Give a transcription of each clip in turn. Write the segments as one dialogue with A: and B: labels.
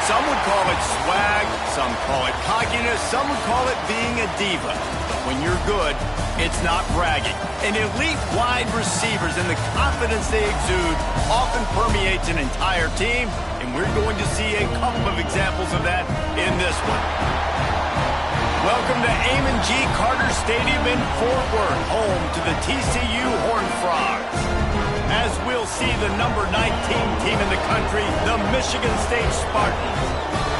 A: Some would call it swag, some call it cockiness, some would call it being a diva. But when you're good, it's not bragging. And elite wide receivers and the confidence they exude often permeates an entire team, and we're going to see a couple of examples of that in this one. Welcome to Amon G. Carter Stadium in Fort Worth, home to the TCU Horned Frogs. As we'll see the number 19 team in the country, the Michigan State Spartans,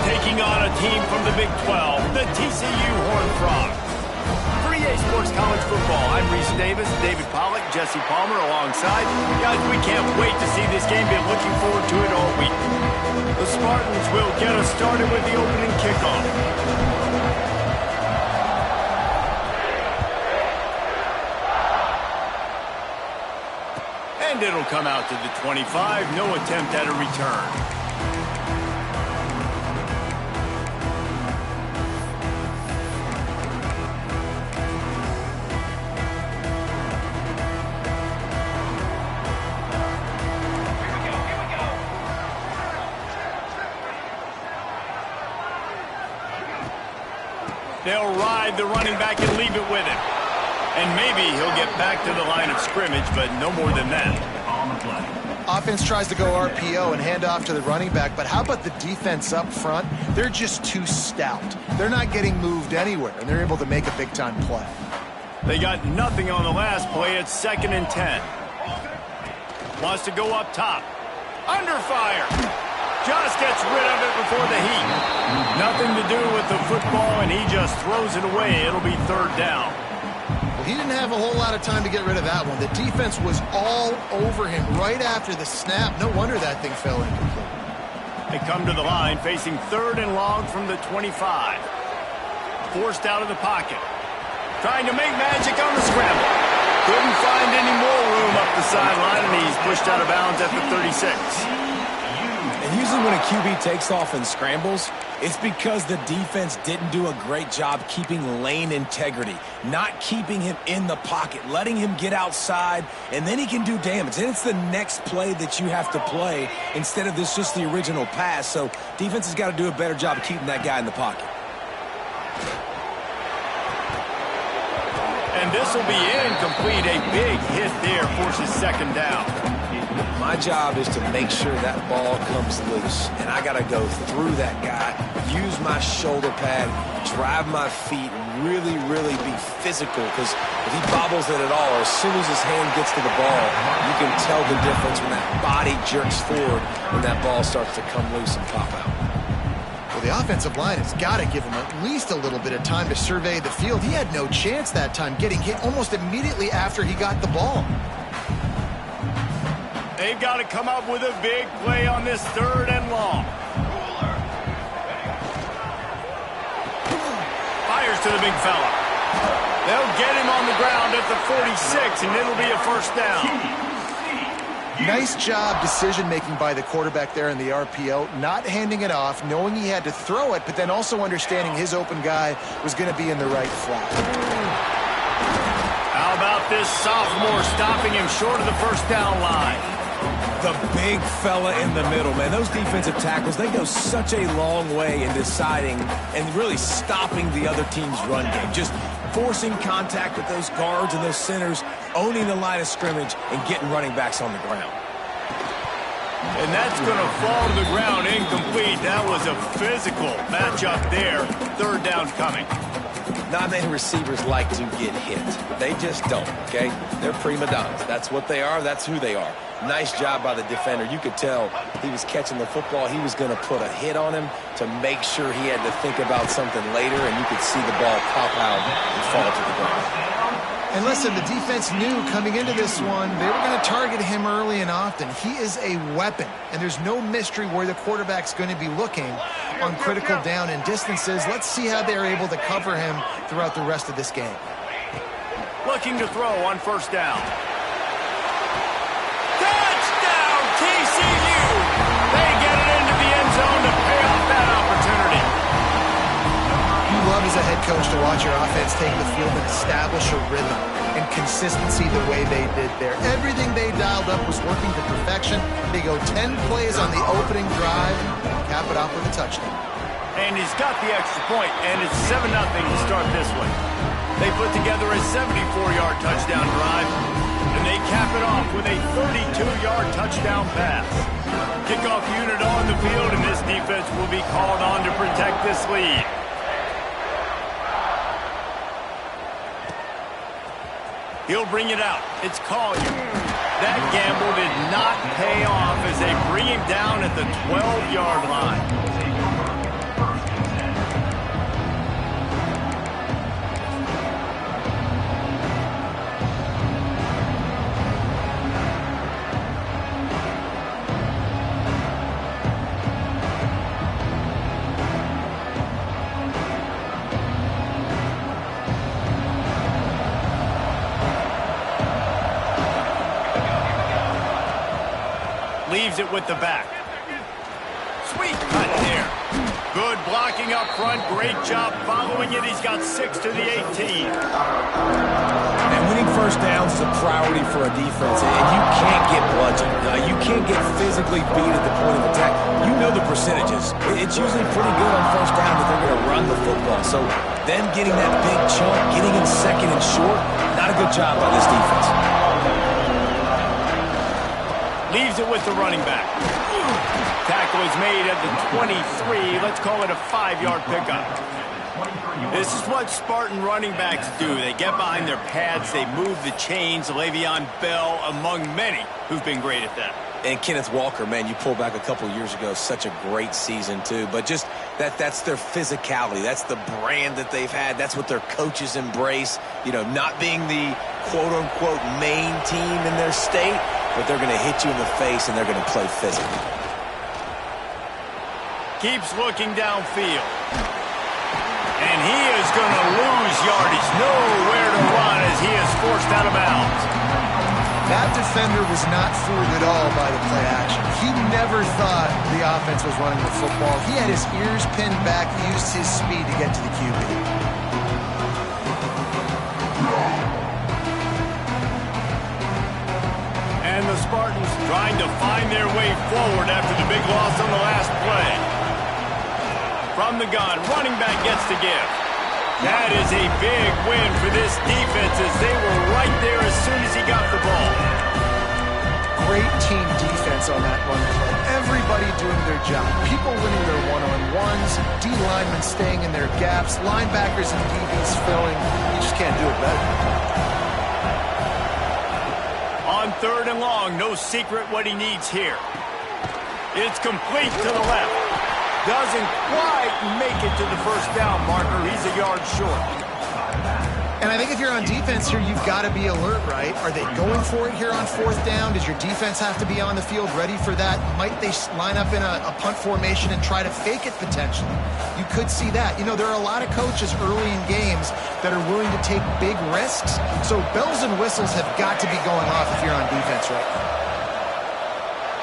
A: taking on a team from the Big 12, the TCU Horned Frogs. For EA Sports College Football, I'm Reese Davis, David Pollack, Jesse Palmer alongside. Guys, we can't wait to see this game. Been looking forward to it all week. The Spartans will get us started with the opening kickoff. And it'll come out to the 25. No attempt at a return. They'll ride the running back and leave it with him. And maybe he'll get back to the line of scrimmage, but no more than that.
B: Offense tries to go RPO and hand off to the running back, but how about the defense up front? They're just too stout. They're not getting moved anywhere, and they're able to make a big-time play.
A: They got nothing on the last play. It's 2nd and 10. Wants to go up top. Under fire. Just gets rid of it before the heat. Nothing to do with the football, and he just throws it away. It'll be 3rd down.
B: He didn't have a whole lot of time to get rid of that one. The defense was all over him right after the snap. No wonder that thing fell incomplete.
A: They come to the line facing 3rd and long from the 25. Forced out of the pocket. Trying to make magic on the scramble. Couldn't find any more room up the sideline, and he's pushed out of bounds at the 36.
C: And usually when a QB takes off and scrambles, it's because the defense didn't do a great job keeping lane integrity, not keeping him in the pocket, letting him get outside, and then he can do damage. And it's the next play that you have to play instead of this just the original pass. So defense has got to do a better job of keeping that guy in the pocket.
A: And this will be incomplete. A big hit there forces 2nd down.
C: My job is to make sure that ball comes loose, and I got to go through that guy, use my shoulder pad, drive my feet, really, really be physical, because if he bobbles it at all, as soon as his hand gets to the ball, you can tell the difference when that body jerks forward when that ball starts to come loose and pop out.
B: Well, the offensive line has got to give him at least a little bit of time to survey the field. He had no chance that time, getting hit almost immediately after he got the ball.
A: They've got to come up with a big play on this 3rd and long. Fires to the big fella. They'll get him on the ground at the 46, and it'll be a 1st down.
B: Nice job decision-making by the quarterback there in the RPO, not handing it off, knowing he had to throw it, but then also understanding his open guy was going to be in the right flat.
A: How about this sophomore stopping him short of the 1st down line?
C: The big fella in the middle, man. Those defensive tackles, they go such a long way in deciding and really stopping the other team's run game. Just forcing contact with those guards and those centers, owning the line of scrimmage, and getting running backs on the ground.
A: And that's going to fall to the ground incomplete. That was a physical matchup there. 3rd down coming.
C: Not many receivers like to get hit. They just don't, okay? They're prima donnas. That's what they are. That's who they are. Nice job by the defender. You could tell he was catching the football. He was going to put a hit on him to make sure he had to think about something later, and you could see the ball pop out and fall to the ground.
B: And listen, the defense knew coming into this one, they were going to target him early and often. He is a weapon, and there's no mystery where the quarterback's going to be looking on critical down and distances. Let's see how they're able to cover him throughout the rest of this game.
A: Looking to throw on 1st down. Touchdown, TCU! They get it into the end zone to pay off that opportunity.
B: You love as a head coach to watch your offense take the field and establish a rhythm. and consistency the way they did there. Everything they dialed up was working to perfection. They go 10 plays on the opening drive and cap it off with a touchdown.
A: And he's got the extra point, and it's 7-0 to start this one. They put together a 74-yard touchdown drive, and they cap it off with a 32-yard touchdown pass. Kickoff unit on the field, and this defense will be called on to protect this lead. He'll bring it out. It's Collier. That gamble did not pay off as they bring him down at the 12-yard line. Leaves it with the back. Sweet cut there. Good blocking up front. Great job following it. He's got 6 to the 18.
C: And winning first downs is a priority for a defense, and you can't get bludgeoned. You can't get physically beat at the point of attack. You know the percentages. It's usually pretty good on first down that they're going to run the football. So then getting that big chunk, getting in second and short, not a good job by this defense.
A: Leaves it with the running back. Tackle is made at the 23. Let's call it a 5-yard pickup. This is what Spartan running backs do. They get behind their pads, they move the chains. Le'Veon Bell among many who've been great at that.
C: And Kenneth Walker, man, you pull back a couple years ago, such a great season too. But just that's their physicality. That's the brand that they've had. That's what their coaches embrace. You know, not being the quote-unquote main team in their state, but they're going to hit you in the face and they're going to play physical.
A: Keeps looking downfield. And he is going to lose yardage. Nowhere to run as he is forced out of bounds.
B: That defender was not fooled at all by the play action. He never thought the offense was running the football. He had his ears pinned back, used his speed to get to the QB.
A: And the Spartans trying to find their way forward after the big loss on the last play. From the gun, running back gets to give. That is a big win for this defense as they were right there as soon as he got the ball.
B: Great team defense on that run play. Everybody doing their job. People winning their one-on-ones, D-linemen staying in their gaps, linebackers and DBs filling. You just can't do it better.
A: On 3rd and long, no secret what he needs here. It's complete to the left. Doesn't quite make it to the first down marker. He's a yard short.
B: And I think if you're on defense here, you've got to be alert, right? Are they going for it here on 4th down? Does your defense have to be on the field ready for that? Might they line up in a punt formation and try to fake it potentially? You could see that. You know, there are a lot of coaches early in games that are willing to take big risks. So bells and whistles have got to be going off if you're on defense right now.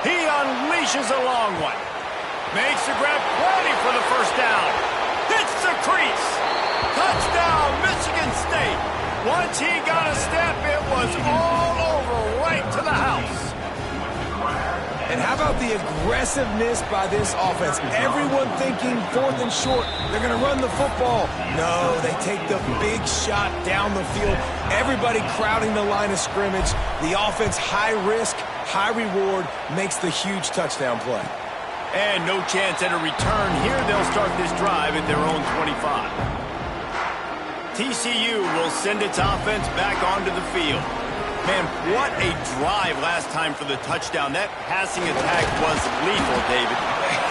A: He unleashes a long one. Makes the grab, plenty for the first down. Hits the crease. Touchdown, Michigan State. Once he got a step, it was all over, right to the house.
C: And how about the aggressiveness by this offense? Everyone thinking 4th and short, they're going to run the football. No, they take the big shot down the field. Everybody crowding the line of scrimmage. The offense, high risk, high reward, makes the huge touchdown play.
A: And no chance at a return here. They'll start this drive at their own 25. TCU will send its offense back onto the field. Man, what a drive last time for the touchdown. That passing attack was lethal, David.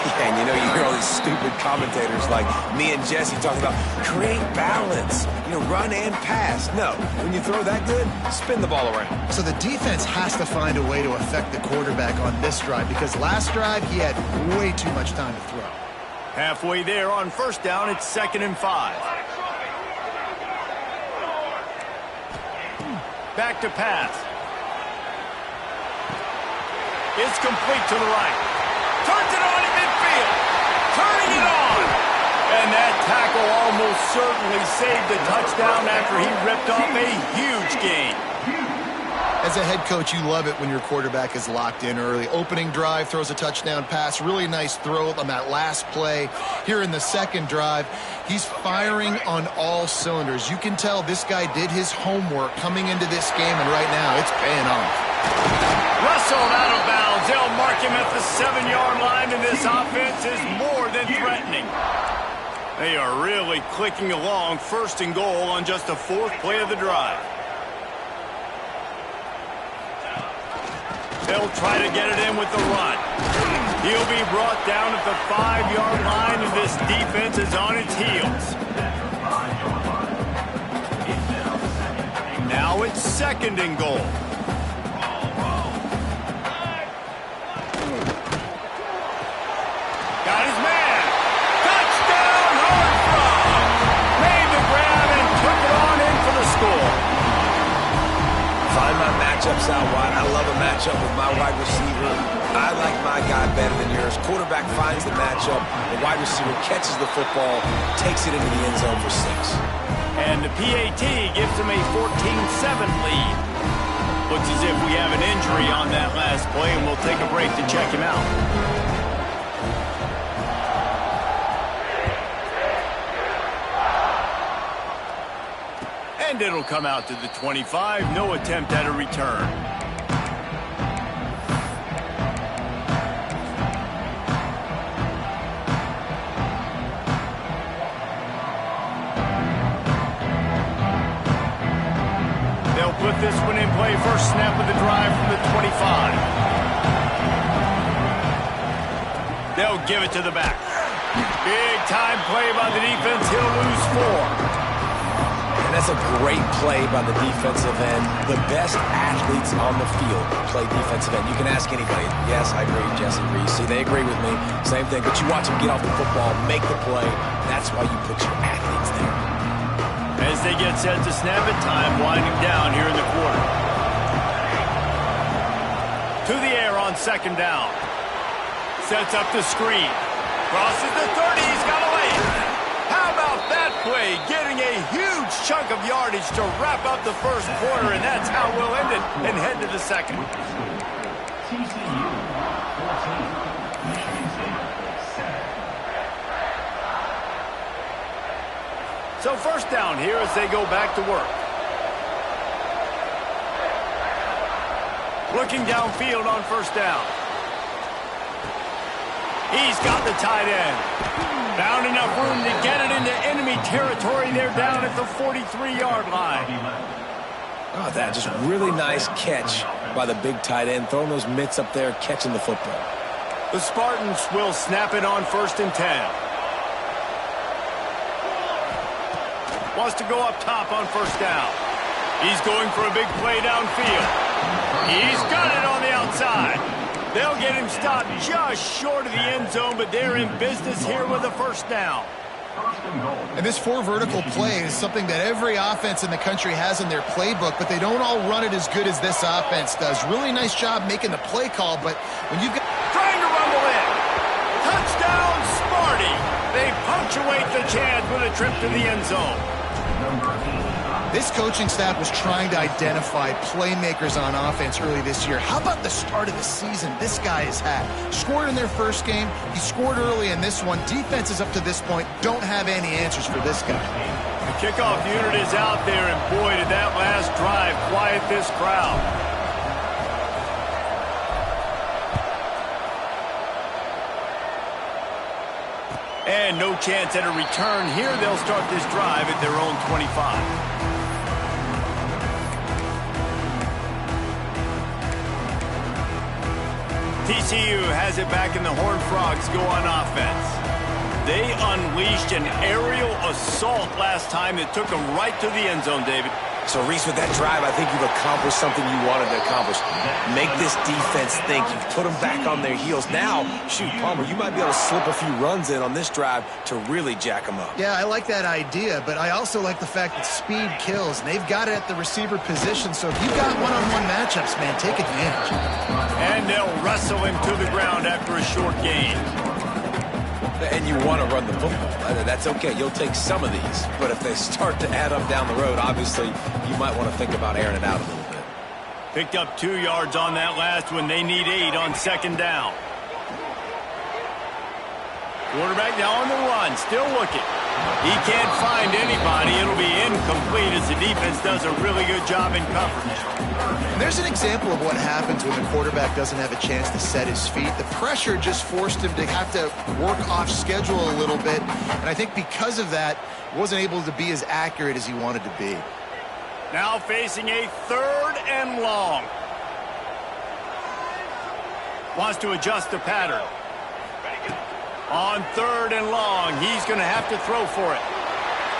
C: Yeah, and you know, you hear all these stupid commentators like me and Jesse talking about create balance, you know, run and pass. No, when you throw that good, spin the ball around.
B: So the defense has to find a way to affect the quarterback on this drive because last drive he had way too much time to throw.
A: Halfway there on first down, it's 2nd and 5. Back to pass. It's complete to the right. Turns it on in midfield. Turning it on. And that tackle almost certainly saved the touchdown after he ripped off a huge gain.
B: As a head coach, you love it when your quarterback is locked in early. Opening drive, throws a touchdown pass. Really nice throw on that last play. Here in the second drive, he's firing on all cylinders. You can tell this guy did his homework coming into this game, and right now it's paying off.
A: Wrestled out of bounds. They'll mark him at the 7-yard line, and this offense is more than threatening. They are really clicking along, 1st and goal on just the 4th play of the drive. They'll try to get it in with the run. He'll be brought down at the 5-yard line, and this defense is on its heels. Now it's 2nd and goal. Got his man. Touchdown, Hornfrog. Made the grab and took it on in for the score.
C: Find my matchups out wide. I love a matchup with my wide receiver. I like my guy better than yours. Quarterback finds the matchup. The wide receiver catches the football, takes it into the end zone for 6.
A: And the PAT gives them a 14-7 lead. Looks as if we have an injury on that last play, and we'll take a break to check him out. And it'll come out to the 25. No attempt at a return. They'll put this one in play. First snap of the drive from the 25. They'll give it to the back. Big time play by the defense. He'll lose 4.
C: That's a great play by the defensive end. The best athletes on the field play defensive end. You can ask anybody. Yes, I agree. Jesse agrees. See, they agree with me. Same thing. But you watch them get off the football, make the play. That's why you put your athletes there.
A: As they get set to snap it, time winding down here in the quarter. To the air on 2nd down. Sets up the screen. Crosses the 30. He's got away. How about that play? Getting a huge chunk of yardage to wrap up the 1st quarter, and that's how we'll end it and head to the 2nd. So 1st down here as they go back to work. Looking downfield on 1st down. He's got the tight end. Found enough room to get it into enemy territory. They're down at the 43-yard line.
C: Oh, that just really nice catch by the big tight end, throwing those mitts up there, catching the football.
A: The Spartans will snap it on 1st and 10. Wants to go up top on 1st down. He's going for a big play downfield. He's got it on the outside. They'll get him stopped just short of the end zone, but they're in business here with a 1st down.
B: And this 4 vertical play is something that every offense in the country has in their playbook, but they don't all run it as good as this offense does. Really nice job making the play call, but when you've got...
A: Trying to rumble in. Touchdown, Sparty. They punctuate the chance with a trip to the end zone.
B: This coaching staff was trying to identify playmakers on offense early this year. How about the start of the season this guy has had? Scored in their 1st game. He scored early in this one. Defenses up to this point don't have any answers for this guy.
A: The kickoff unit is out there, and boy, did that last drive quiet this crowd. And no chance at a return here. They'll start this drive at their own 25. TCU has it back, and the Horned Frogs go on offense. They unleashed an aerial assault last time that took them right to the end zone, David.
C: So, Reese, with that drive, I think you've accomplished something you wanted to accomplish. Make this defense think. You've put them back on their heels. Now, shoot, Palmer, you might be able to slip a few runs in on this drive to really jack them up.
B: Yeah, I like that idea, but I also like the fact that speed kills, and they've got it at the receiver position. So if you've got one-on-one matchups, man, take advantage.
A: And they'll wrestle him to the ground after a short gain.
C: And you want to run the football. That's okay. You'll take some of these. But if they start to add up down the road, obviously, you might want to think about airing it out a little bit.
A: Picked up 2 yards on that last one. They need 8 on second down. Quarterback now on the run, still looking. He can't find anybody. It'll be incomplete as the defense does a really good job in coverage.
B: And there's an example of what happens when the quarterback doesn't have a chance to set his feet. The pressure just forced him to have to work off schedule a little bit. And I think because of that, he wasn't able to be as accurate as he wanted to be.
A: Now facing a 3rd and long. Wants to adjust the pattern. On 3rd and long, he's going to have to throw for it.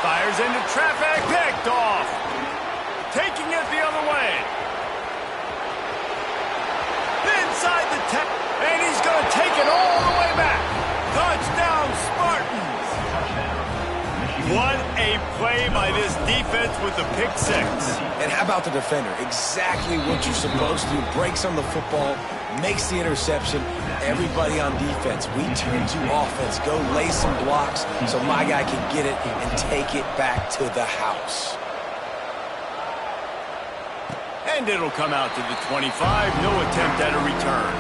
A: Fires into traffic, picked off. Taking it the other way. Inside the 10, and he's going to take it all the way back. Touchdown, Spartans. What a play by this defense with the pick 6.
C: And how about the defender? Exactly what you're supposed to do. Breaks on the football, makes the interception. Everybody on defense, we turn to offense. Go lay some blocks so my guy can get it and take it back to the house.
A: And it'll come out to the 25. No attempt at a return.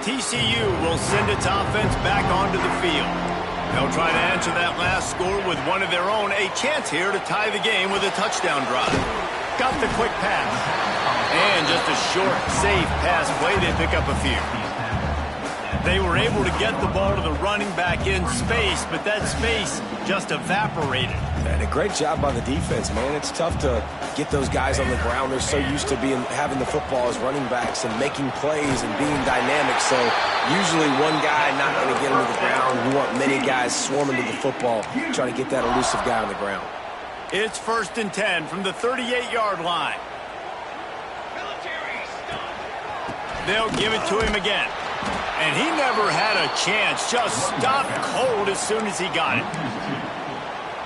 A: TCU will send its offense back onto the field. They'll try to answer that last score with one of their own. A chance here to tie the game with a touchdown drive. Got the quick pass. And just a short, safe pass play. They pick up a few. They were able to get the ball to the running back in space, but that space just evaporated.
C: And a great job by the defense, man. It's tough to get those guys on the ground. They're so used to having the football as running backs and making plays and being dynamic. So usually one guy not going to get him to the ground. You want many guys swarming to the football, trying to get that elusive guy on the ground.
A: It's 1st and 10 from the 38-yard line. They'll give it to him again. And he never had a chance. Just stopped cold as soon as he got it.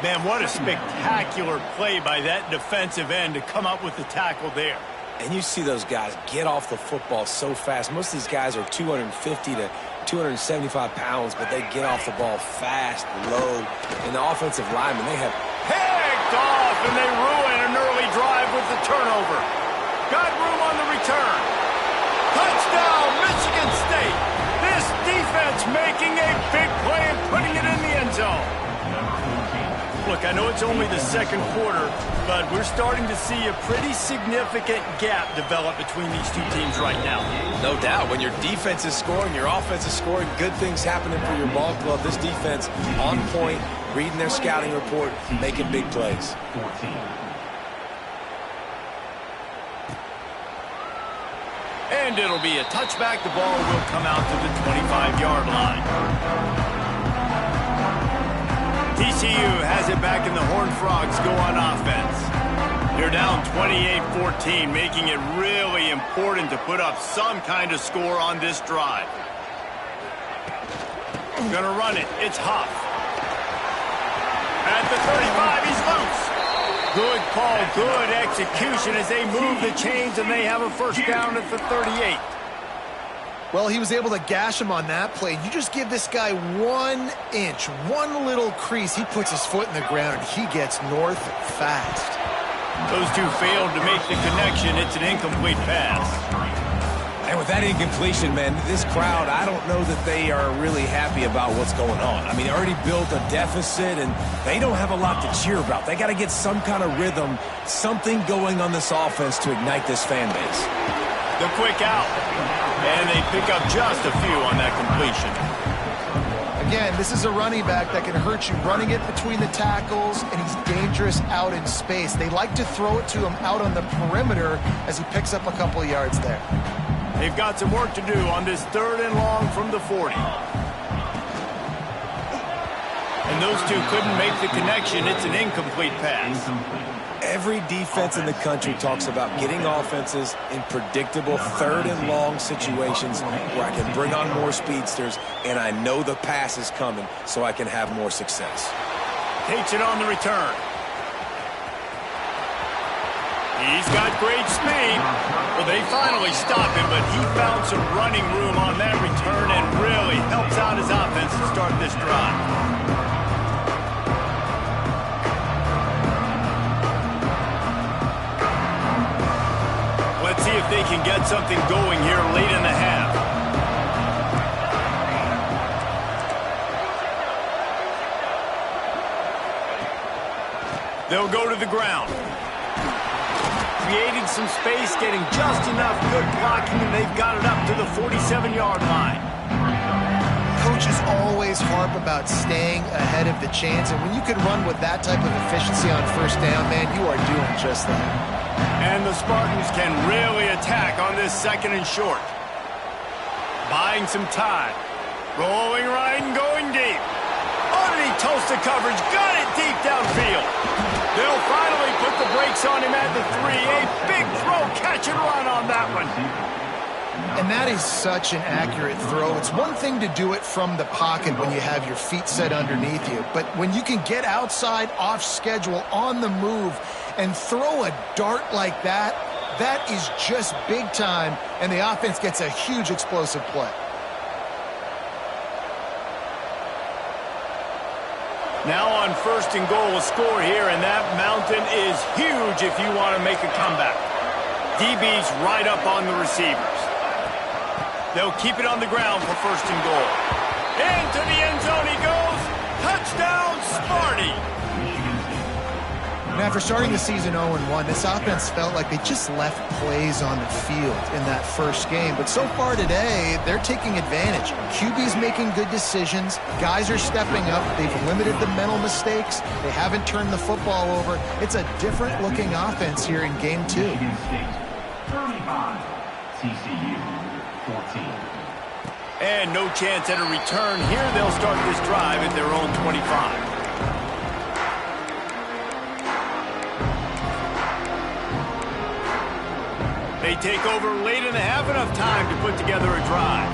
A: Man, what a spectacular play by that defensive end to come up with the tackle there.
C: And you see those guys get off the football so fast. Most of these guys are 250 to 275 pounds, but they get off the ball fast, low. And the offensive linemen, they have
A: picked off, and they ruin an early drive with the turnover. Got room on the return. Touchdown, Michigan State. This defense making a big play and putting it in the end zone. Look, I know it's only the 2nd quarter, but we're starting to see a pretty significant gap develop between these two teams right now.
C: No doubt. When your defense is scoring, your offense is scoring, good things happening for your ball club. This defense on point, reading their scouting report, making big plays.
A: And it'll be a touchback. The ball will come out to the 25-yard line. TCU has it back in the Horned Frogs go on offense. They're down 28-14, making it really important to put up some kind of score on this drive. Gonna run it. It's Huff. At the 35, he's loose. Good call, good execution as they move the chains and they have a 1st down at the 38.
B: Well, he was able to gash him on that play. You just give this guy 1 inch, one little crease. He puts his foot in the ground, and he gets north fast.
A: Those two failed to make the connection. It's an incomplete pass.
C: And with that incompletion, man, this crowd, I don't know that they are really happy about what's going on. I mean, they already built a deficit, and they don't have a lot to cheer about. They got to get some kind of rhythm, something going on this offense to ignite this fan base.
A: The quick out. And they pick up just a few on that completion.
B: Again, this is a running back that can hurt you running it between the tackles, and he's dangerous out in space. They like to throw it to him out on the perimeter as he picks up a couple of yards there.
A: They've got some work to do on this 3rd and long from the 40. And those two couldn't make the connection. It's an incomplete pass.
C: Every defense in the country talks about getting offenses in predictable 3rd and long situations where I can bring on more speedsters and I know the pass is coming so I can have more success.
A: Takes it on the return. He's got great speed. Well, they finally stop him, but he found some running room on that return and really helps out his offense to start this drive. Let's see if they can get something going here late in the half. They'll go to the ground. Creating some space, getting just enough good blocking, and they've got it up to the 47-yard line.
B: Coaches always harp about staying ahead of the chains, and when you can run with that type of efficiency on first down, man, you are doing just that.
A: And the Spartans can really attack on this second and short. Buying some time. Rolling right and going deep. Underneath toasted coverage, got it deep downfield. They'll finally put the brakes on him at the 3. A big throw, catch and run on that one.
B: And that is such an accurate throw. It's one thing to do it from the pocket when you have your feet set underneath you, but when you can get outside, off schedule, on the move, and throw a dart like that, that is just big time, and the offense gets a huge explosive play.
A: Now on first and goal, a score here, and that mountain is huge if you want to make a comeback. DB's right up on the receivers. They'll keep it on the ground for first and goal. Into the end zone he goes. Touchdown, Sparty.
B: Now, after starting the season 0-1, this offense felt like they just left plays on the field in that first game. But so far today, they're taking advantage. QB's making good decisions. Guys are stepping up. They've limited the mental mistakes. They haven't turned the football over. It's a different-looking offense here in Game 2.
D: 35, TCU 14.
A: And no chance at a return here. They'll start this drive at their own 25. They take over late in the half, enough time to put together a drive.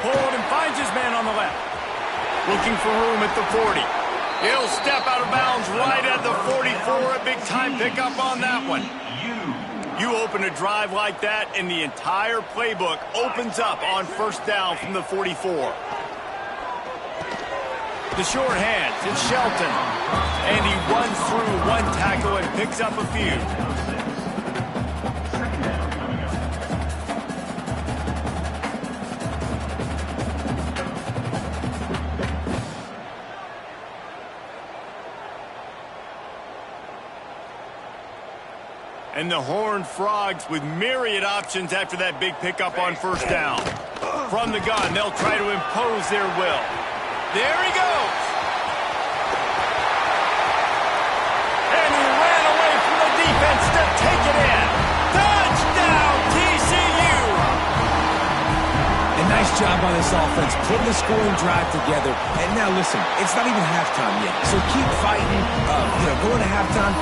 A: Hold and finds his man on the left. Looking for room at the 40. He'll step out of bounds right at the 44. A big-time pickup on that one. You open a drive like that, and the entire playbook opens up on first down from the 44. The short hands, it's Shelton. And he runs through one tackle and picks up a few. And the Horned Frogs with myriad options after that big pickup on first down. From the gun, they'll try to impose their will. There he goes. And he ran away from the defense to take it in. Touchdown, TCU.
C: And nice job on this offense, putting the scoring drive together. And now listen, it's not even halftime yet. So keep fighting, going to halftime,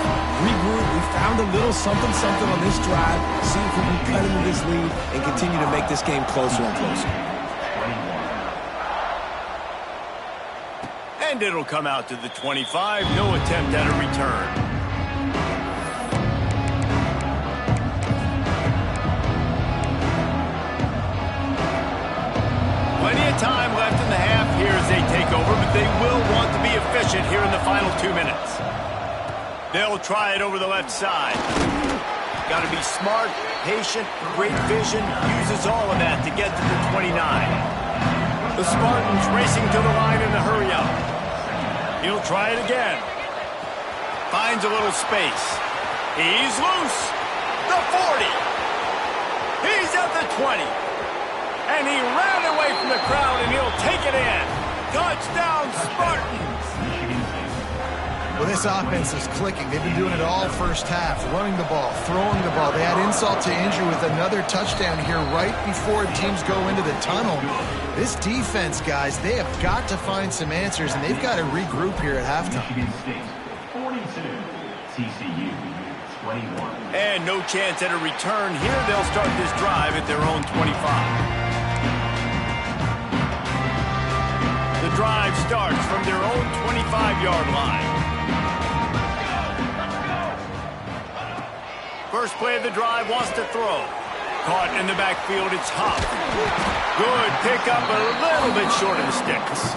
C: regroup. We found a little something on this drive. See if we can cut into this lead and continue to make this game closer and closer.
A: And it'll come out to the 25. No attempt at a return. Plenty of time left in the half here as they take over, but they will want to be efficient here in the final 2 minutes. They'll try it over the left side. Got to be smart, patient, great vision, uses all of that to get to the 29. The Spartans racing to the line in the hurry-up. He'll try it again. Finds a little space. He's loose. The 40. He's at the 20. And he ran away from the crowd, and he'll take it in. Touchdown, Spartans.
B: Well, this offense is clicking. They've been doing it all first half, running the ball, throwing the ball. They had insult to injury with another touchdown here right before teams go into the tunnel. This defense, guys, they have got to find some answers, and they've got to regroup here at halftime.
D: 42, TCU 21.
A: And no chance at a return here. They'll start this drive at their own 25. The drive starts from their own 25-yard line. first play of the drive, wants to throw. Caught in the backfield, it's Huff. Good pickup, but a little bit short of the sticks.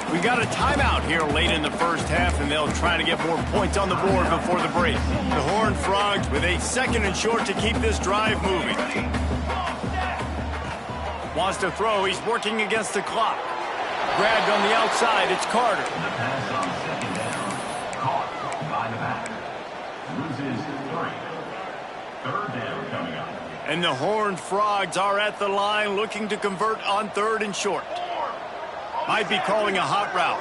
A: We got a timeout here late in the first half, and they'll try to get more points on the board before the break. The Horned Frogs with a 2nd and short to keep this drive moving. Wants to throw. He's working against the clock. Grabbed on the outside. It's Carter.
D: The pass on 2nd down. Caught by the back. Loses 3. 3rd down coming up.
A: And the Horned Frogs are at the line looking to convert on 3rd and short. Might be calling a hot route.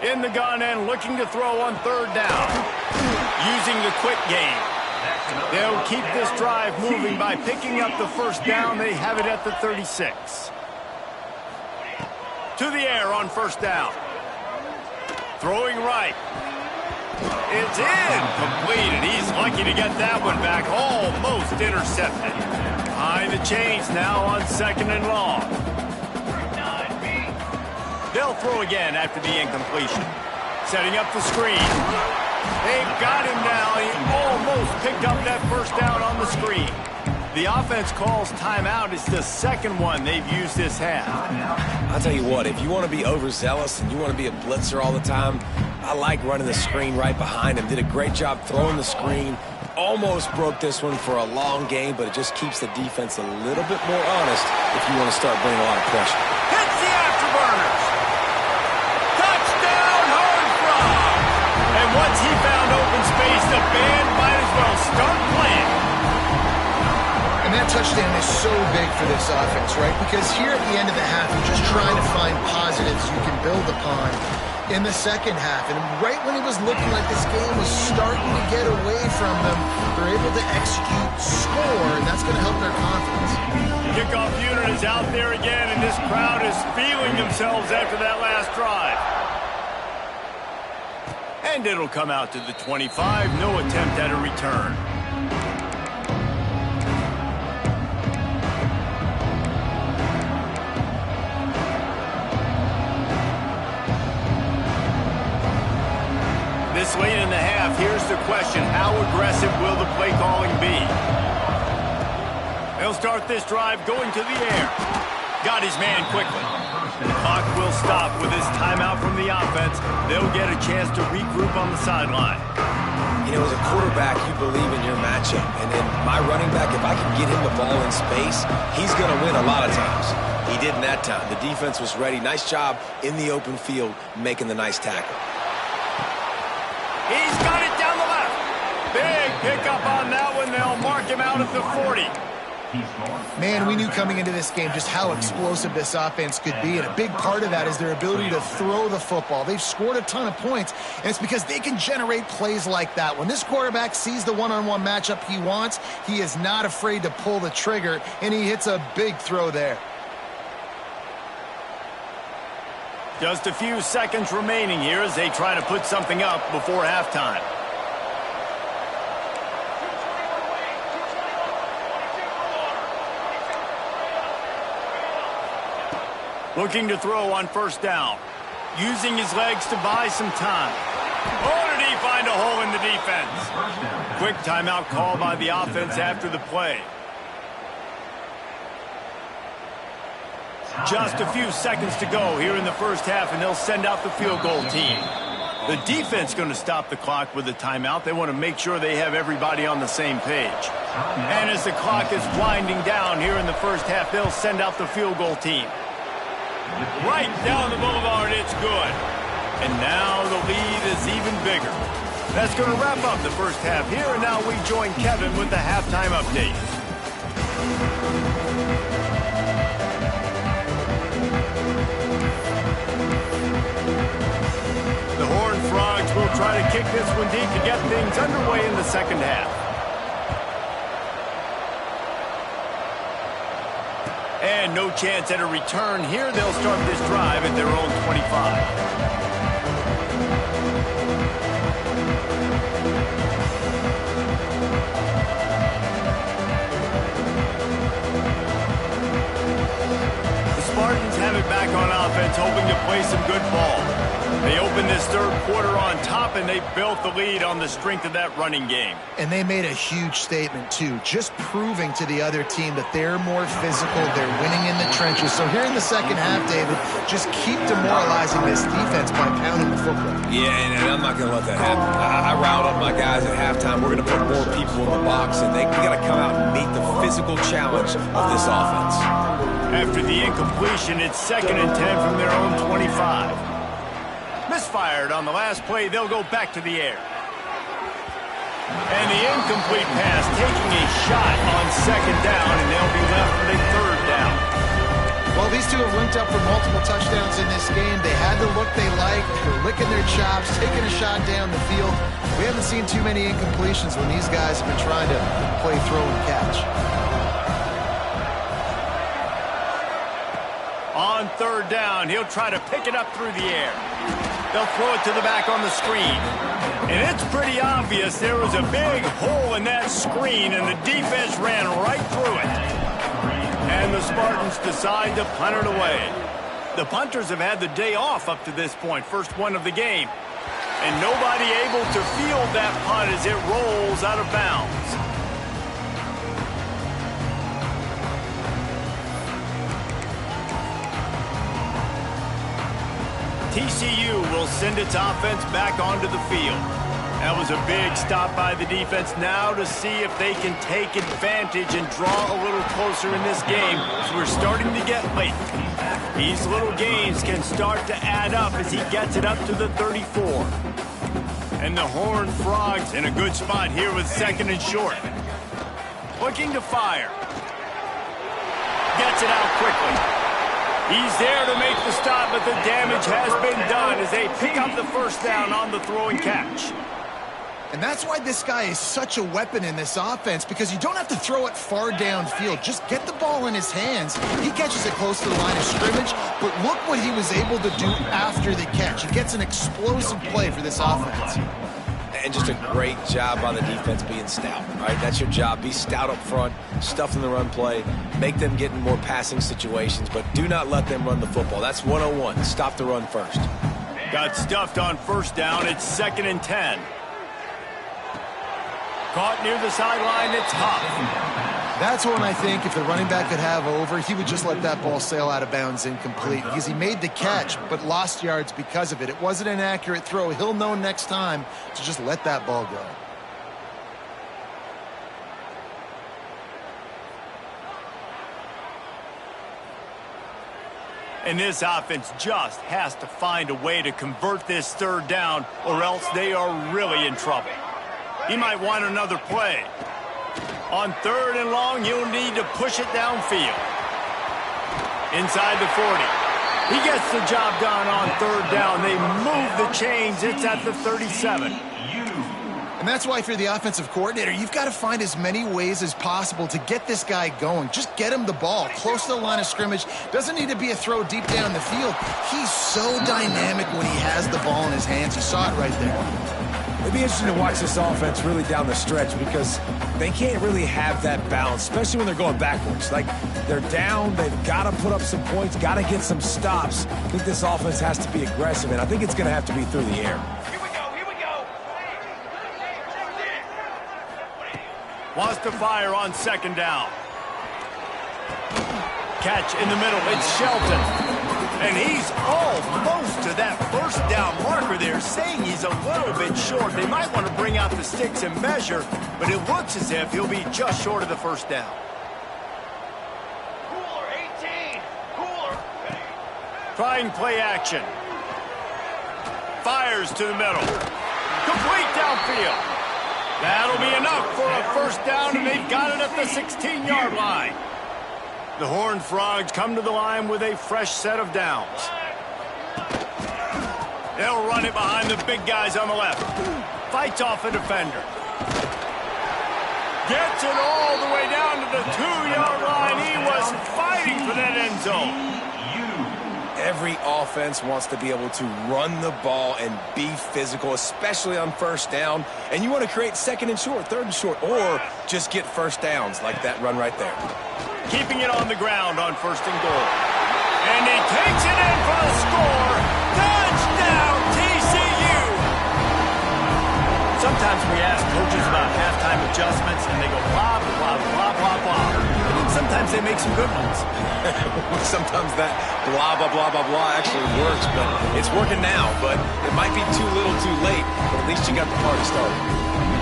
A: In the gun and looking to throw on 3rd down. Using the quick game. They'll keep this drive moving by picking up the 1st down. They have it at the 36. To the air on 1st down. Throwing right. It's incomplete, and he's lucky to get that one back. Almost intercepted. Behind the chains now on 2nd and long. They'll throw again after the incompletion. Setting up the screen. They've got him now. He almost picked up that 1st down on the screen. The offense calls timeout. It's the 2nd one they've used this half.
C: I'll tell you what, if you want to be overzealous and you want to be a blitzer all the time, I like running the screen right behind him. Did a great job throwing the screen. Almost broke this one for a long game, but it just keeps the defense a little bit more honest if you want to start bringing a lot of pressure.
A: Hits the afterburners. Touchdown, Horned Frogs. And once he found open space, the band might as well start playing.
B: And that touchdown is so big for this offense, right? Because here at the end of the half, you're just trying to find positives you can build upon in the 2nd half. And right when it was looking like this game was starting to get away from them, they're able to execute, score, and that's going to help their confidence.
A: Kickoff unit is out there again, and this crowd is feeling themselves after that last drive. And it'll come out to the 25. No attempt at a return. This late in the half, here's the question. How aggressive will the play calling be? They'll start this drive going to the air. Got his man quickly. The clock will stop with this timeout from the offense. They'll get a chance to regroup on the sideline.
C: You know, as a quarterback, you believe in your matchup. And in my running back, if I can get him the ball in space, he's going to win a lot of times. He did in that time. The defense was ready. Nice job in the open field making the nice tackle.
A: He's got it down the left. Big pickup on that one. They'll mark him out at the 40.
B: Man, we knew coming into this game just how explosive this offense could be, and a big part of that is their ability to throw the football. They've scored a ton of points, and it's because they can generate plays like that. When this quarterback sees the one-on-one matchup he wants, he is not afraid to pull the trigger, and he hits a big throw there.
A: Just a few seconds remaining here as they try to put something up before halftime. Looking to throw on 1st down. Using his legs to buy some time. Oh, did he find a hole in the defense? Quick timeout call by the offense after the play. Just a few seconds to go here in the first half, and they'll send out the field goal team. The defense going to stop the clock with a timeout. They want to make sure they have everybody on the same page. And as the clock is winding down here in the first half, they'll send out the field goal team. Right down the boulevard, it's good. And now the lead is even bigger. That's going to wrap up the first half here, and now we join Kevin with the halftime update. The Horned Frogs will try to kick this one deep to get things underway in the second half. And no chance at a return here. They'll start this drive at their own 25. Spartans have it back on offense hoping to play some good ball. They opened this third quarter on top, and they built the lead on the strength of that running game.
B: And they made a huge statement, too, just proving to the other team that they're more physical, they're winning in the trenches. So here in the second half, David, just keep demoralizing this defense by pounding the football.
C: Yeah, and I'm not going to let that happen. I riled up my guys at halftime. We're going to put more people in the box, and we got to come out and meet the physical challenge of this offense.
A: After the incompletion, it's 2nd and 10 from their own 25. Misfired on the last play, they'll go back to the air. And the incomplete pass taking a shot on 2nd down, and they'll be left with a 3rd down.
B: Well, these two have linked up for multiple touchdowns in this game. They had the look they liked. They're licking their chops, taking a shot down the field. We haven't seen too many incompletions when these guys have been trying to play throw and catch.
A: On 3rd down, he'll try to pick it up through the air. They'll throw it to the back on the screen. And it's pretty obvious there was a big hole in that screen, and the defense ran right through it. And the Spartans decide to punt it away. The punters have had the day off up to this point, first one of the game. And nobody able to field that punt as it rolls out of bounds. TCU will send its offense back onto the field. That was a big stop by the defense now to see if they can take advantage and draw a little closer in this game, as we're starting to get late. These little gains can start to add up as he gets it up to the 34. And the Horned Frogs in a good spot here with 2nd and short. Looking to fire. Gets it out quickly. He's there to make the stop, but the damage has been done as they pick up the 1st down on the throw and catch.
B: And that's why this guy is such a weapon in this offense, because you don't have to throw it far downfield. Just get the ball in his hands. He catches it close to the line of scrimmage, but look what he was able to do after the catch. He gets an explosive play for this offense.
C: And just a great job by the defense being stout, right? That's your job. Be stout up front, stuff in the run play, make them get in more passing situations, but do not let them run the football. That's 101. Stop the run first.
A: Got stuffed on 1st down. It's 2nd and 10. Caught near the sideline. It's Huff.
B: That's one I think if the running back could have over, he would just let that ball sail out of bounds incomplete, because he made the catch but lost yards because of it. It wasn't an accurate throw. He'll know next time to just let that ball go.
A: And this offense just has to find a way to convert this 3rd down, or else they are really in trouble. He might want another play. On 3rd and long, you'll need to push it downfield. Inside the 40. He gets the job done on 3rd down. They move the chains. It's at the 37.
B: And that's why if you're the offensive coordinator, you've got to find as many ways as possible to get this guy going. Just get him the ball close to the line of scrimmage. Doesn't need to be a throw deep down the field. He's so dynamic when he has the ball in his hands. You saw it right there.
C: It'd be interesting to watch this offense really down the stretch, because they can't really have that balance, especially when they're going backwards. Like, they're down, they've got to put up some points, got to get some stops. I think this offense has to be aggressive, and I think it's going to have to be through the air.
D: Here we go.
A: Wants to fire on 2nd down. Catch in the middle. It's Shelton. And he's almost to that 1st down marker there, saying he's a little bit short. They might want to bring out the sticks and measure, but it looks as if he'll be just short of the 1st down.
D: Cooler 18. Cooler.
A: Trying play action. Fires to the middle. Complete downfield. That'll be enough for a 1st down, and they've got it at the 16-yard line. The Horned Frogs come to the line with a fresh set of downs. They'll run it behind the big guys on the left. Fights off a defender. Gets it all the way down to the 2-yard line. He was fighting for that end zone.
C: Every offense wants to be able to run the ball and be physical, especially on 1st down. And you want to create 2nd and short, 3rd and short, or just get 1st downs like that run right there.
A: Keeping it on the ground on 1st and goal. And he takes it in for the score. Touchdown, TCU! Sometimes we ask coaches about halftime adjustments, and they go blah, blah, blah, blah, blah. And then sometimes they make some good ones.
C: Sometimes that blah, blah, blah, blah, blah actually works, but it's working now. But it might be too little too late, but at least you got the party started.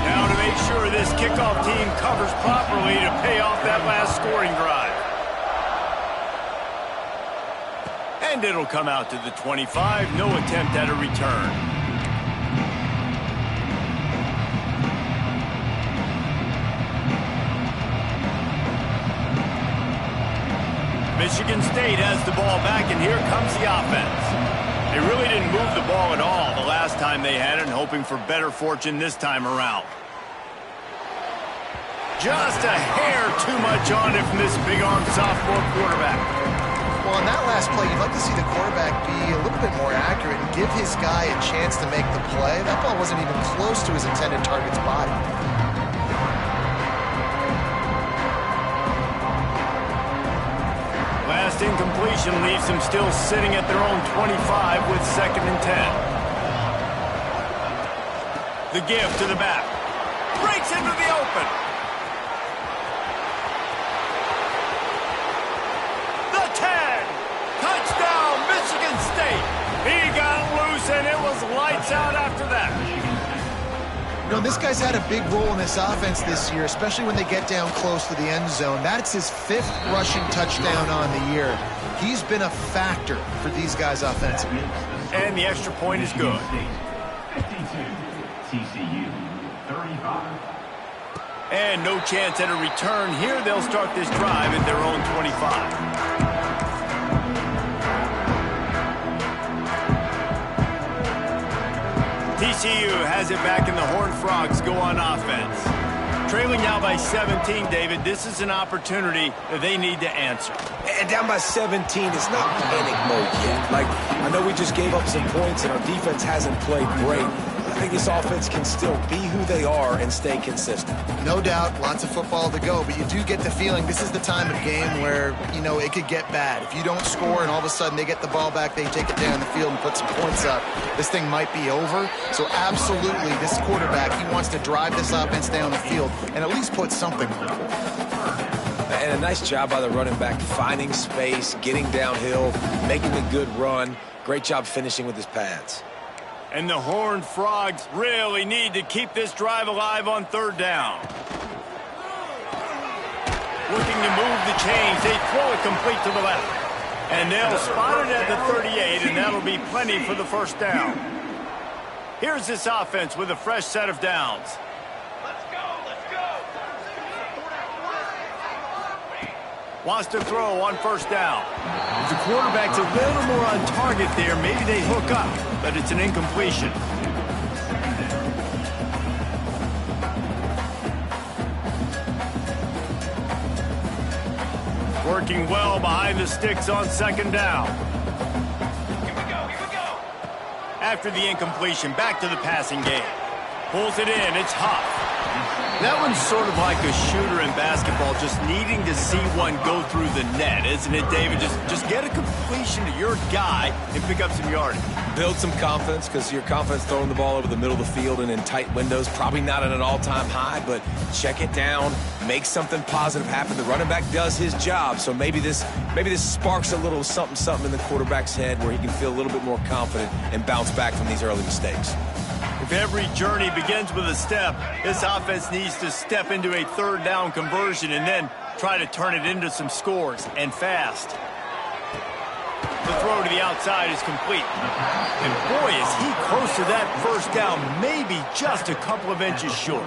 A: Now to make sure this kickoff team covers properly to pay off that last scoring drive. And it'll come out to the 25. No attempt at a return. Michigan State has the ball back, and here comes the offense. They really didn't move the ball at all the last time they had it, and hoping for better fortune this time around. Just a hair too much on it from this big-armed sophomore quarterback.
B: Well, on that last play, you'd like to see the quarterback be a little bit more accurate and give his guy a chance to make the play. That ball wasn't even close to his intended target's body.
A: Last incompletion leaves them still sitting at their own 25 with 2nd and 10. The give to the back. Breaks into the open. The 10. Touchdown, Michigan State. He got loose, and it was lights out after that.
B: You know, this guy's had a big role in this offense this year, especially when they get down close to the end zone. That's his 5th rushing touchdown on the year. He's been a factor for these guys offensively.
A: And the extra point is good.
D: 52, TCU, 35.
A: And no chance at a return here. They'll start this drive at their own 25. TCU has it back, and the Horned Frogs go on offense. Trailing now by 17, David. This is an opportunity that they need to answer.
C: And down by 17, it's not panic mode yet. Like, I know we just gave up some points, and our defense hasn't played great. I think this offense can still be who they are and stay consistent.
B: No doubt, lots of football to go, but you do get the feeling this is the time of game where, you know, it could get bad. If you don't score and all of a sudden they get the ball back, they take it down the field and put some points up, this thing might be over. So absolutely, this quarterback, he wants to drive this offense down the field and at least put something on it.
C: And a nice job by the running back, finding space, getting downhill, making a good run. Great job finishing with his pads.
A: And the Horned Frogs really need to keep this drive alive on 3rd down. Looking to move the chains. They throw it complete to the left. And they'll spot it at the 38, and that'll be plenty for the 1st down. Here's this offense with a fresh set of downs. Wants to throw on 1st down. If the quarterback's a little more on target there, maybe they hook up, but it's an incompletion. Working well behind the sticks on 2nd down. Here we go. After the incompletion, back to the passing game. Pulls it in, it's Huff. That one's sort of like a shooter in basketball, just needing to see one go through the net, isn't it, David? Just get a completion to your guy and pick up some yardage.
C: Build some confidence, because your confidence throwing the ball over the middle of the field and in tight windows, probably not at an all-time high, but check it down, make something positive happen. The running back does his job, so maybe this sparks a little something in the quarterback's head where he can feel a little bit more confident and bounce back from these early mistakes.
A: If every journey begins with a step, this offense needs to step into a 3rd down conversion and then try to turn it into some scores, and fast. The throw to the outside is complete. And boy, is he close to that 1st down, maybe just a couple of inches short.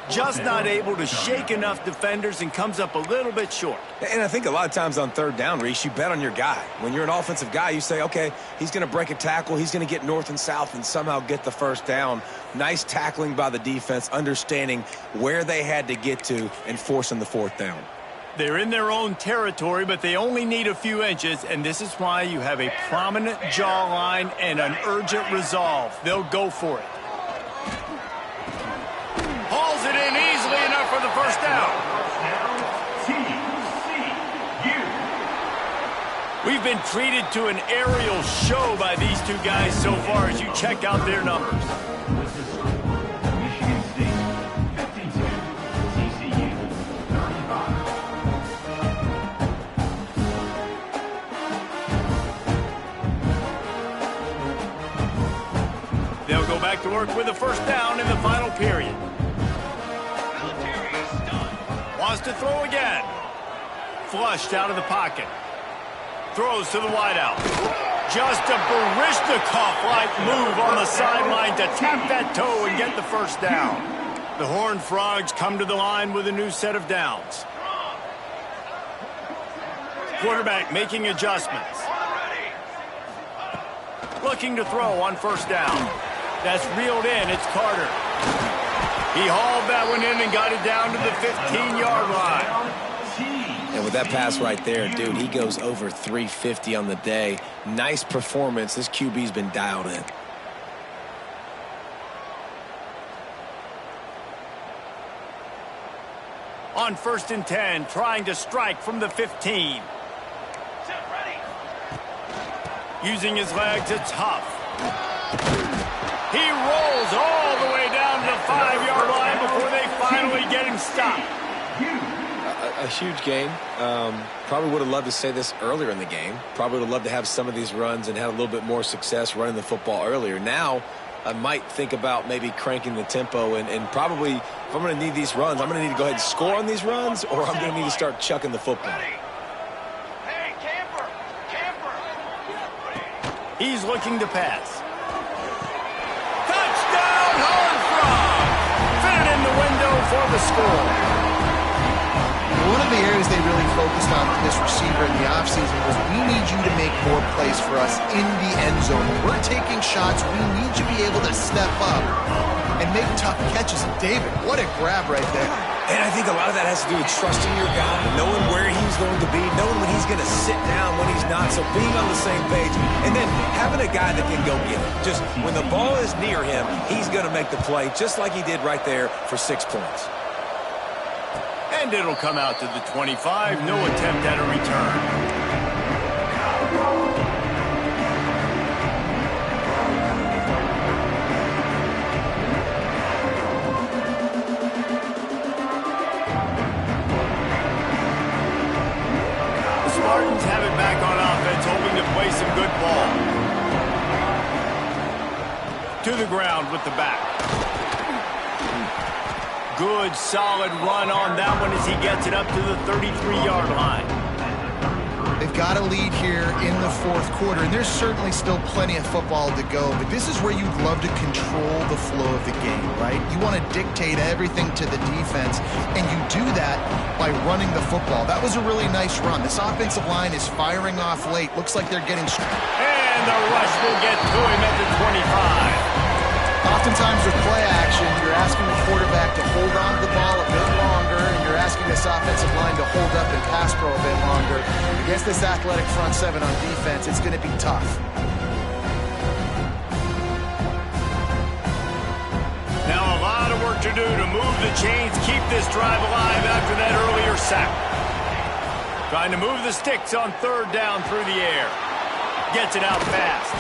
A: Just not able to shake enough defenders and comes up a little bit short.
C: And I think a lot of times on 3rd down, Reese, you bet on your guy. When you're an offensive guy, you say, okay, he's going to break a tackle, he's going to get north and south and somehow get the 1st down. Nice tackling by the defense, understanding where they had to get to and forcing the 4th down.
A: They're in their own territory, but they only need a few inches, and this is why you have a prominent jawline and an urgent resolve. They'll go for it. Hauls it in easily enough for the 1st down. We've been treated to an aerial show by these two guys so far as you check out their numbers.
D: Michigan State, 52. TCU, 35.
A: They'll go back to work with a first down in the final period. Wants to throw again. Flushed out of the pocket. Throws to the wideout. Just a Barishnikov-like move on the sideline to tap that toe and get the first down. The Horned Frogs come to the line with a new set of downs. Quarterback making adjustments. Looking to throw on first down. That's reeled in. It's Carter. He hauled that one in and got it down to the 15-yard line.
C: And with that pass right there, dude, he goes over 350 on the day. Nice performance. This QB's been dialed in.
A: On 1st and 10, trying to strike from the 15. Using his legs, it's Huff. He rolls all the way down to the 5-yard line before they finally get him stopped.
C: A huge game. Probably would have loved to say this earlier in the game. Probably would have loved to have some of these runs and had a little bit more success running the football earlier. Now, I might think about maybe cranking the tempo and probably, if I'm going to need these runs, I'm going to need to go ahead and score on these runs, or I'm going to need to start chucking the football.
A: Hey, camper! He's looking to pass. Touchdown, Horned Frogs! Fit it in the window for the score.
B: One of the areas they really focused on with this receiver in the offseason was we need you to make more plays for us in the end zone. When we're taking shots, we need you to be able to step up and make tough catches. And David, what a grab right there.
C: And I think a lot of that has to do with trusting your guy, knowing where he's going to be, knowing when he's going to sit down, when he's not, so being on the same page, and then having a guy that can go get it. Just when the ball is near him, he's going to make the play, just like he did right there for 6 points.
A: And it'll come out to the 25. No attempt at a return. The Spartans have it back on offense, hoping to play some good ball. To the ground with the back. Good, solid run on that one as he gets it up to the 33-yard line.
B: They've got a lead here in the fourth quarter, and there's certainly still plenty of football to go, but this is where you'd love to control the flow of the game, right? You want to dictate everything to the defense, and you do that by running the football. That was a really nice run. This offensive line is firing off late. Looks like they're getting...
A: And the rush will get to him at the 25.
B: Oftentimes with play action, you're asking the quarterback to hold on to the ball a bit longer, and you're asking this offensive line to hold up and pass pro a bit longer. Against this athletic front seven on defense, it's going to be tough.
A: Now a lot of work to do to move the chains, keep this drive alive after that earlier sack. Trying to move the sticks on 3rd down through the air. Gets it out fast.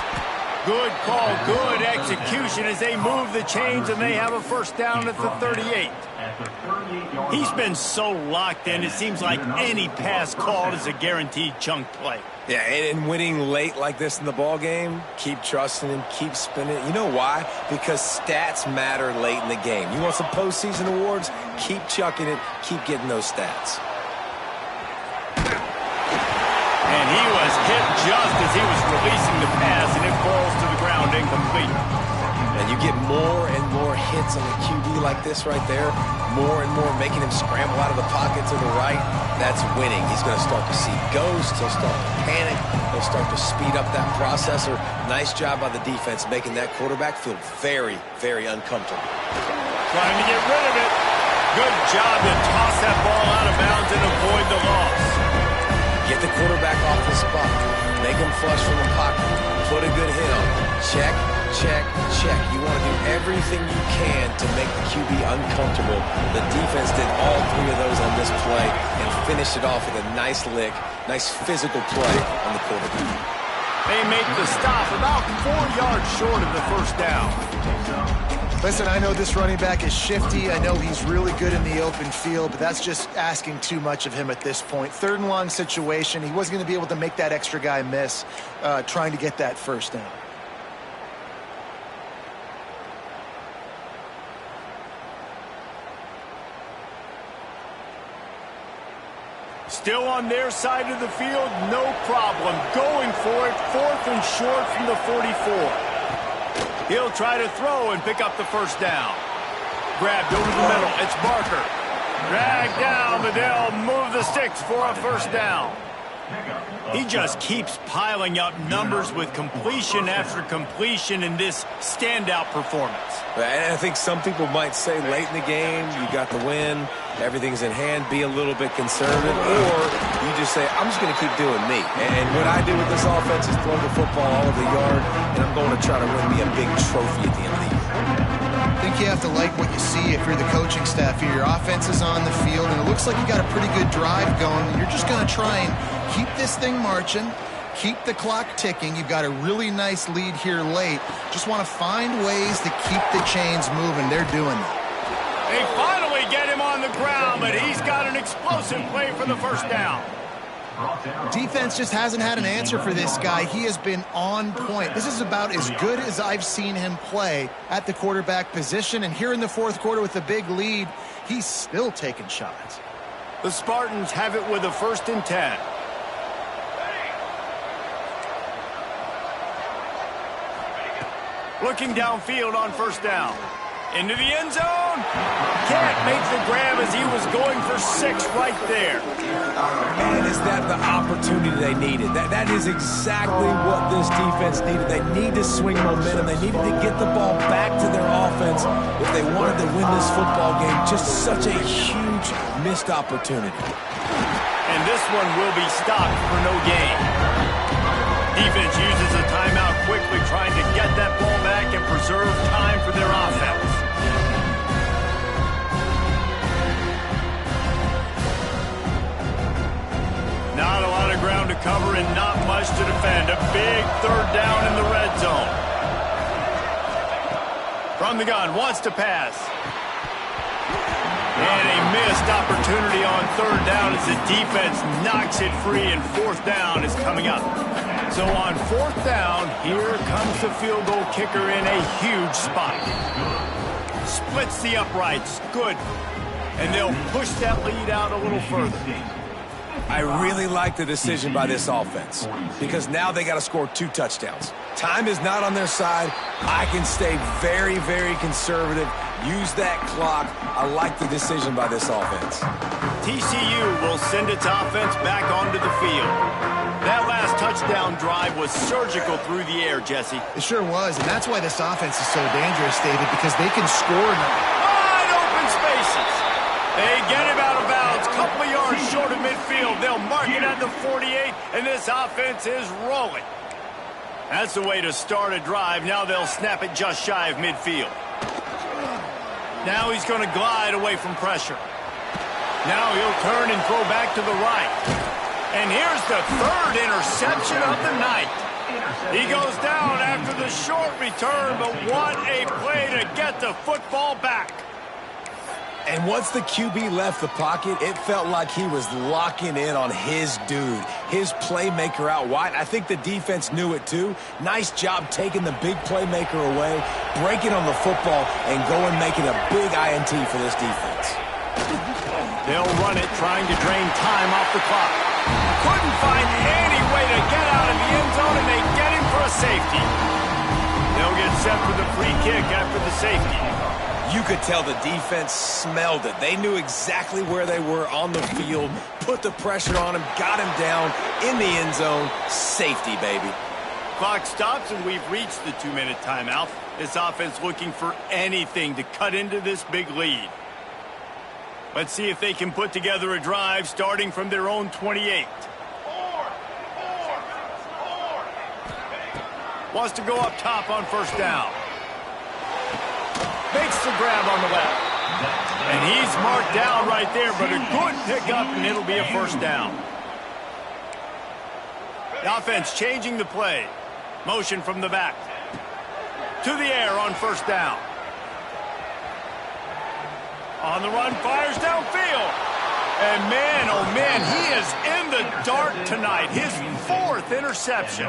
A: Good call, good execution as they move the chains and they have a first down at the 38. He's been so locked in, it seems like any pass called is a guaranteed chunk play.
C: Yeah, and winning late like this in the ball game, keep trusting him, keep spinning. You know why? Because stats matter late in the game. You want some postseason awards? Keep chucking it, keep getting those stats.
A: And he was hit just as he was releasing the pass, and it falls to the ground incomplete.
C: And you get more and more hits on the QB like this right there, more and more making him scramble out of the pocket to the right. That's winning. He's going to start to see ghosts. He'll start to panic. He'll start to speed up that processor. Nice job by the defense making that quarterback feel very, very uncomfortable.
A: Trying to get rid of it. Good job to toss that ball out of bounds and avoid the loss.
C: Get the quarterback off the spot. Make him flush from the pocket. Put a good hit on him. Check, check, check. You want to do everything you can to make the QB uncomfortable. The defense did all three of those on this play and finished it off with a nice lick, nice physical play on the quarterback.
A: They make the stop about 4 yards short of the first down.
B: Listen, I know this running back is shifty. I know he's really good in the open field, but that's just asking too much of him at this point. 3rd and long situation. He wasn't going to be able to make that extra guy miss trying to get that first down.
A: Still on their side of the field, no problem. Going for it, 4th and short from the 44. He'll try to throw and pick up the first down. Grabbed over the middle, it's Barker. Dragged down, but they'll move the sticks for a first down. He just keeps piling up numbers with completion after completion in this standout performance.
C: And I think some people might say late in the game, you got the win, everything's in hand, be a little bit conservative, or you just say, I'm just going to keep doing me. And what I do with this offense is throw the football all over the yard, and I'm going to try to win me a big trophy at the end of the year.
B: I think you have to like what you see if you're the coaching staff here. Your offense is on the field, and it looks like you got a pretty good drive going. You're just going to try and keep this thing marching, keep the clock ticking. You've got a really nice lead here late. Just want to find ways to keep the chains moving. They're doing that.
A: They finally get him on the ground, but he's got an explosive play for the first down.
B: Defense just hasn't had an answer for this guy. He has been on point. This is about as good as I've seen him play at the quarterback position. And here in the 4th quarter with a big lead, he's still taking shots.
A: The Spartans have it with a 1st and 10. Looking downfield on first down. Into the end zone. Can't make the grab as he was going for 6 right there.
C: And is that the opportunity they needed? That is exactly what this defense needed. They need to swing momentum. They needed to get the ball back to their offense if they wanted to win this football game. Just such a huge missed opportunity.
A: And this one will be stopped for no gain. Defense uses a timeout quickly, trying to get that ball back and preserve time for their offense. Not a lot of ground to cover and not much to defend. A big 3rd down in the red zone. From the gun, wants to pass. And a missed opportunity on 3rd down as the defense knocks it free, and 4th down is coming up. So on 4th down, here comes the field goal kicker in a huge spot. Splits the uprights. Good. And they'll push that lead out a little further.
C: I really like the decision by this offense because now they got to score 2 touchdowns. Time is not on their side. I can stay very, very conservative. Use that clock. I like the decision by this offense.
A: TCU will send its offense back onto the field. That last touchdown drive was surgical through the air, Jesse.
B: It sure was, and that's why this offense is so dangerous, David, because they can score now.
A: Wide open spaces. They get him out of bounds. Couple of yards short of midfield. They'll mark it at the 48, and this offense is rolling. That's the way to start a drive. Now they'll snap it just shy of midfield. Now he's going to glide away from pressure. Now he'll turn and throw back to the right. And here's the 3rd interception of the night. He goes down after the short return, but what a play to get the football back.
C: And once the QB left the pocket, it felt like he was locking in on his dude, his playmaker out wide. I think the defense knew it too. Nice job taking the big playmaker away, breaking on the football, and going making a big INT for this defense.
A: They'll run it, trying to drain time off the clock. Couldn't find any way to get out of the end zone, and they get him for a safety. They'll get set for the free kick after the safety.
C: You could tell the defense smelled it. They knew exactly where they were on the field, put the pressure on him, got him down in the end zone. Safety, baby.
A: Clock stops, and we've reached the 2-minute timeout. This offense looking for anything to cut into this big lead. Let's see if they can put together a drive starting from their own 28. Wants to go up top on first down. Makes the grab on the left. And he's marked down right there, but a good pickup, and it'll be a first down. The offense changing the play. Motion from the back. To the air on first down. On the run, fires downfield. And man, oh man, he is in the dark tonight. His 4th interception.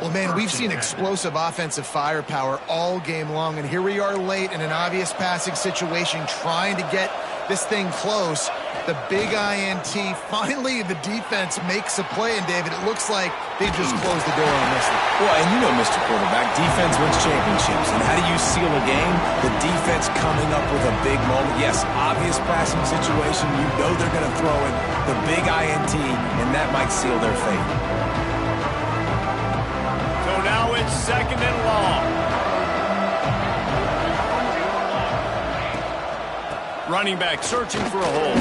B: Well, man, we've seen explosive offensive firepower all game long, and here we are late in an obvious passing situation trying to get this thing close. The big INT, finally the defense makes a play, and David, it looks like they just closed the door on this one.
C: Well, and you know, Mr. Quarterback, defense wins championships. And how do you seal a game? The defense coming up with a big moment. Yes, obvious passing situation. You know they're going to throw it. The big INT, and that might seal their fate.
A: So now it's 2nd and long. Running back searching for a hole.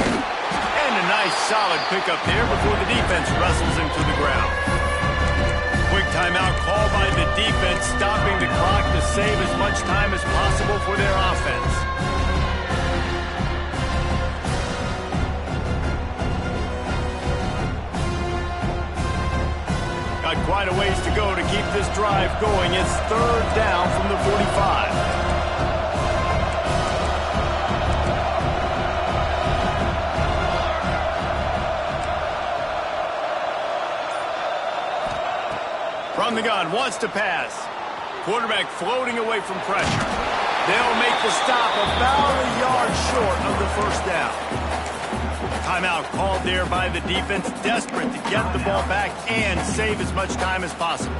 A: And a nice solid pickup there before the defense wrestles him to the ground. Quick timeout called by the defense, stopping the clock to save as much time as possible for their offense. Got quite a ways to go to keep this drive going. It's 3rd down from the 45. From the gun, wants to pass. Quarterback floating away from pressure. They'll make the stop about a yard short of the first down. Timeout called there by the defense, desperate to get the ball back and save as much time as possible.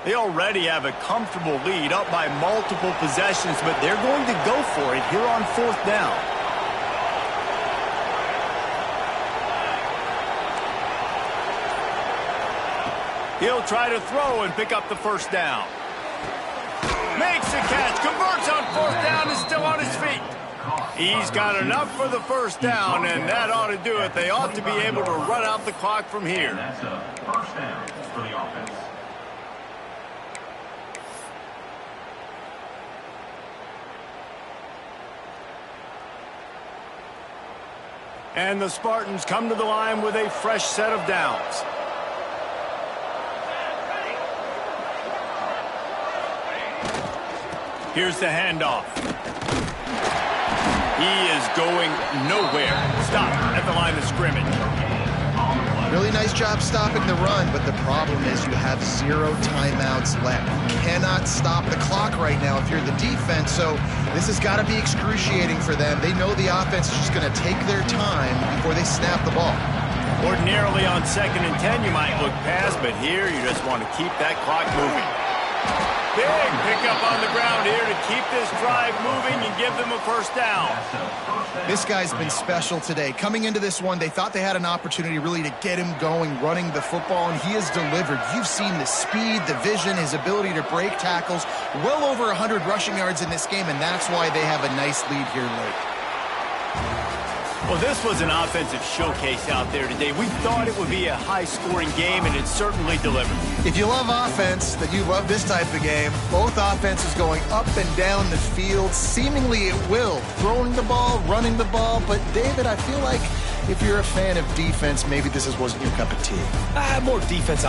A: They already have a comfortable lead, up by multiple possessions, but they're going to go for it here on 4th down. He'll try to throw and pick up the first down. Makes a catch, converts on 4th down, and still on his feet. He's got enough for the first down, and that ought to do it. They ought to be able to run out the clock from here.
D: That's a first down for the offense.
A: And the Spartans come to the line with a fresh set of downs. Here's the handoff. He is going nowhere. Stop at the line of scrimmage.
B: Really nice job stopping the run, but the problem is you have 0 timeouts left. You cannot stop the clock right now if you're the defense, so this has got to be excruciating for them. They know the offense is just going to take their time before they snap the ball.
A: Ordinarily on 2nd and 10, you might look past, but here you just want to keep that clock moving. Big pickup on the ground here to keep this drive moving and give them a first down.
B: This guy's been special today. Coming into this one, they thought they had an opportunity really to get him going, running the football, and he has delivered. You've seen the speed, the vision, his ability to break tackles. Well over 100 rushing yards in this game, and that's why they have a nice lead here late.
A: Well, this was an offensive showcase out there today. We thought it would be a high-scoring game, and it certainly delivered.
B: If you love offense, then you love this type of game. Both offenses going up and down the field, seemingly at will. Throwing the ball, running the ball. But, David, I feel like if you're a fan of defense, maybe this wasn't your cup of tea.
C: More defense